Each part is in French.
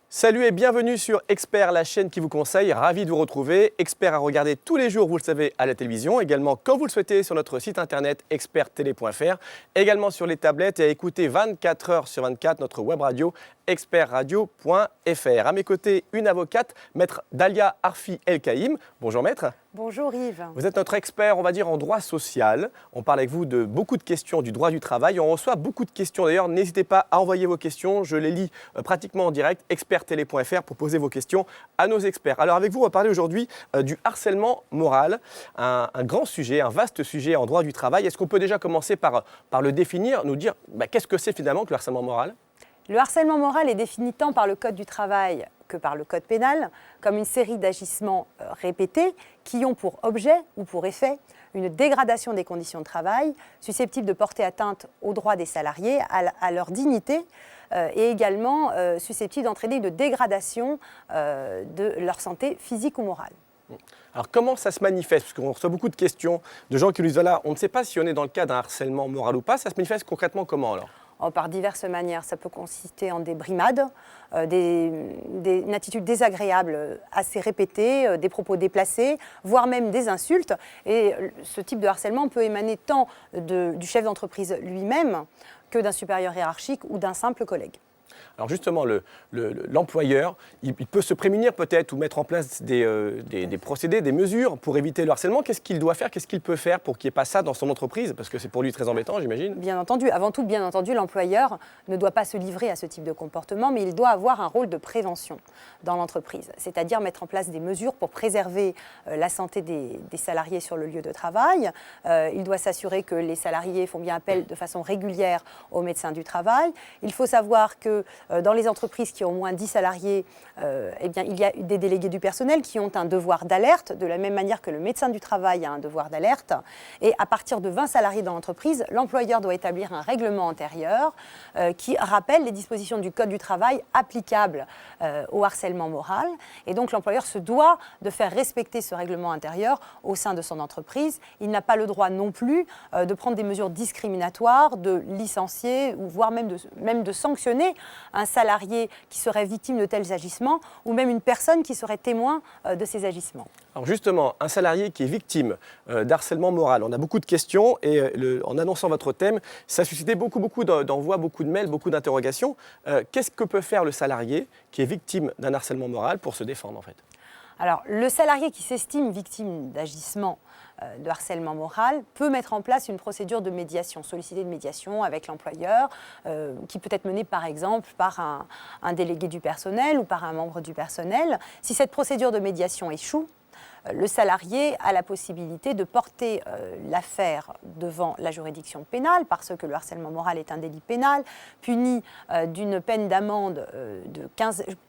Salut et bienvenue sur Expert, la chaîne qui vous conseille. Ravi de vous retrouver. Expert à regarder tous les jours, vous le savez, à la télévision. Également, quand vous le souhaitez, sur notre site internet experttélé.fr. Également sur les tablettes et à écouter 24 heures sur 24 notre web radio expertradio.fr. À mes côtés, une avocate, maître Dalia Arfi El-Kaïm. Bonjour maître. Bonjour Yves. Vous êtes notre expert, on va dire, en droit social. On parle avec vous de beaucoup de questions du droit du travail. On reçoit beaucoup de questions. D'ailleurs, n'hésitez pas à envoyer vos questions. Je les lis pratiquement en direct, experttélé.fr, pour poser vos questions à nos experts. Alors avec vous, on va parler aujourd'hui du harcèlement moral. Un grand sujet, un vaste sujet en droit du travail. Est-ce qu'on peut déjà commencer par le définir, nous dire qu'est-ce que c'est finalement que le harcèlement moral ? Le harcèlement moral est défini tant par le Code du travail que par le Code pénal comme une série d'agissements répétés qui ont pour objet ou pour effet une dégradation des conditions de travail susceptible de porter atteinte aux droits des salariés, à leur dignité et également susceptible d'entraîner une dégradation de leur santé physique ou morale. Alors comment ça se manifeste ? Parce qu'on reçoit beaucoup de questions de gens qui nous disent voilà, on ne sait pas si on est dans le cas d'un harcèlement moral ou pas. Ça se manifeste concrètement comment alors ? Par diverses manières. Ça peut consister en des brimades, une attitude désagréable assez répétée, des propos déplacés, voire même des insultes. Et ce type de harcèlement peut émaner tant du chef d'entreprise lui-même que d'un supérieur hiérarchique ou d'un simple collègue. Alors justement, l'employeur, il peut se prémunir peut-être ou mettre en place des procédés, des mesures pour éviter le harcèlement. Qu'est-ce qu'il doit faire ? Qu'est-ce qu'il peut faire pour qu'il n'y ait pas ça dans son entreprise ? Parce que c'est pour lui très embêtant, j'imagine. Bien entendu. Avant tout, bien entendu, l'employeur ne doit pas se livrer à ce type de comportement, mais il doit avoir un rôle de prévention dans l'entreprise. C'est-à-dire mettre en place des mesures pour préserver la santé des salariés sur le lieu de travail. Il doit s'assurer que les salariés font bien appel de façon régulière aux médecins du travail. Il faut savoir que dans les entreprises qui ont au moins 10 salariés, il y a des délégués du personnel qui ont un devoir d'alerte, de la même manière que le médecin du travail a un devoir d'alerte. Et à partir de 20 salariés dans l'entreprise, l'employeur doit établir un règlement intérieur qui rappelle les dispositions du Code du travail applicables au harcèlement moral. Et donc l'employeur se doit de faire respecter ce règlement intérieur au sein de son entreprise. Il n'a pas le droit non plus de prendre des mesures discriminatoires, de licencier, ou voire même de sanctionner un salarié qui serait victime de tels agissements ou même une personne qui serait témoin de ces agissements. Alors justement, un salarié qui est victime d'harcèlement moral, on a beaucoup de questions et en annonçant votre thème, ça a suscité beaucoup d'envois, beaucoup de mails, beaucoup d'interrogations. Qu'est-ce que peut faire le salarié qui est victime d'un harcèlement moral pour se défendre en fait ? Alors, le salarié qui s'estime victime d'agissements de harcèlement moral peut mettre en place une procédure de médiation, solliciter de médiation avec l'employeur, qui peut être menée par exemple par un délégué du personnel ou par un membre du personnel. Si cette procédure de médiation échoue, le salarié a la possibilité de porter l'affaire devant la juridiction pénale, parce que le harcèlement moral est un délit pénal, puni d'une peine d'amende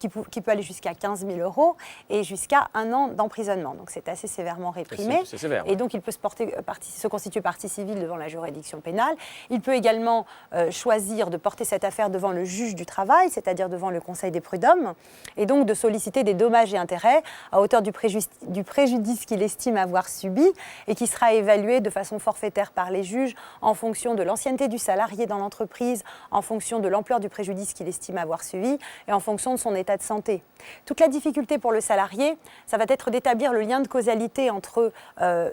qui peut aller jusqu'à 15 000 € et jusqu'à 1 an d'emprisonnement. Donc c'est assez sévèrement réprimé. C'est sévère, et donc il peut se constituer partie civile devant la juridiction pénale. Il peut également choisir de porter cette affaire devant le juge du travail, c'est-à-dire devant le Conseil des prud'hommes, et donc de solliciter des dommages et intérêts à hauteur du préjudice qu'il estime avoir subi et qui sera évalué de façon forfaitaire par les juges en fonction de l'ancienneté du salarié dans l'entreprise, en fonction de l'ampleur du préjudice qu'il estime avoir subi et en fonction de son état de santé. Toute la difficulté pour le salarié, ça va être d'établir le lien de causalité entre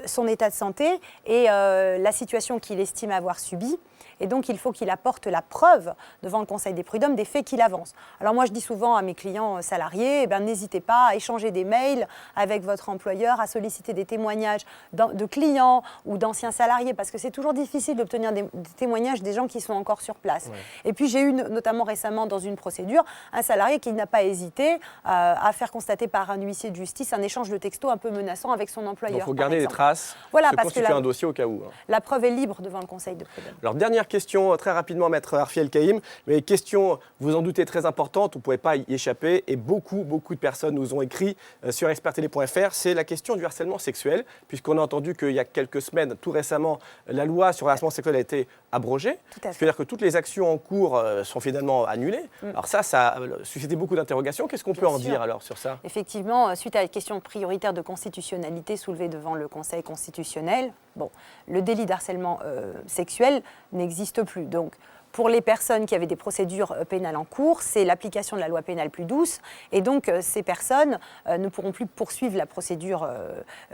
son état de santé et la situation qu'il estime avoir subie. Et donc, il faut qu'il apporte la preuve devant le Conseil des prud'hommes des faits qu'il avance. Alors moi, je dis souvent à mes clients salariés, n'hésitez pas à échanger des mails avec votre employeur, à solliciter des témoignages de clients ou d'anciens salariés, parce que c'est toujours difficile d'obtenir des témoignages des gens qui sont encore sur place. Ouais. Et puis, j'ai eu notamment récemment dans une procédure, un salarié qui n'a pas hésité à faire constater par un huissier de justice un échange de textos un peu menaçant avec son employeur. Donc, il faut garder des traces, constituer un dossier au cas où. La preuve est libre devant le Conseil de prud'hommes. Alors, dernière question, très rapidement, maître Arfi El-Kaïm, mais question, vous en doutez, très importante, on ne pouvait pas y échapper, et beaucoup de personnes nous ont écrit sur experttélé.fr, c'est la question du harcèlement sexuel, puisqu'on a entendu qu'il y a quelques semaines, tout récemment, la loi sur le harcèlement sexuel a été abrogée. C'est-à-dire que toutes les actions en cours sont finalement annulées. Alors ça a suscité beaucoup d'interrogations. Qu'est-ce qu'on peut en dire alors sur ça? Effectivement, suite à la question prioritaire de constitutionnalité soulevée devant le Conseil constitutionnel, le délit d'harcèlement sexuel n'existe plus. Donc, pour les personnes qui avaient des procédures pénales en cours, c'est l'application de la loi pénale plus douce. Et donc, ces personnes ne pourront plus poursuivre la procédure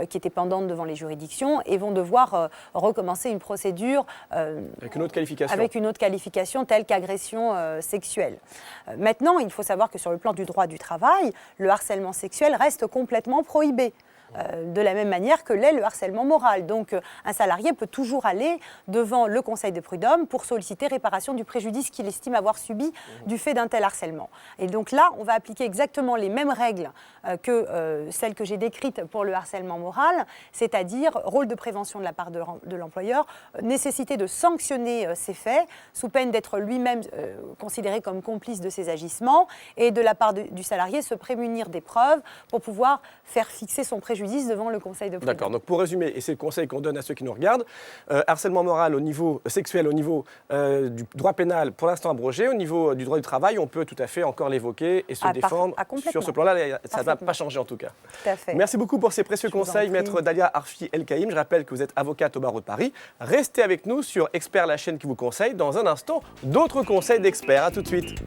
qui était pendante devant les juridictions et vont devoir recommencer une procédure avec une autre qualification telle qu'agression sexuelle. Maintenant, il faut savoir que sur le plan du droit du travail, le harcèlement sexuel reste complètement prohibé. De la même manière que l'est le harcèlement moral. Donc, un salarié peut toujours aller devant le Conseil des prud'hommes pour solliciter réparation du préjudice qu'il estime avoir subi du fait d'un tel harcèlement. Et donc là, on va appliquer exactement les mêmes règles que celles que j'ai décrites pour le harcèlement moral, c'est-à-dire rôle de prévention de la part de l'employeur, nécessité de sanctionner ces faits sous peine d'être lui-même considéré comme complice de ces agissements et de la part du salarié se prémunir des preuves pour pouvoir faire fixer son préjudice devant le Conseil de prud'homme. D'accord, donc pour résumer, et c'est le conseil qu'on donne à ceux qui nous regardent, harcèlement moral au niveau sexuel, au niveau du droit pénal, pour l'instant abrogé, au niveau du droit du travail, on peut tout à fait encore l'évoquer et se défendre sur ce plan-là. Ça ne va pas changer en tout cas. Tout à fait. Merci beaucoup pour ces précieux conseils, maître Dalia Arfi El-Kaïm. Je rappelle que vous êtes avocate au barreau de Paris. Restez avec nous sur Expert, la chaîne qui vous conseille. Dans un instant, d'autres conseils d'experts. À tout de suite.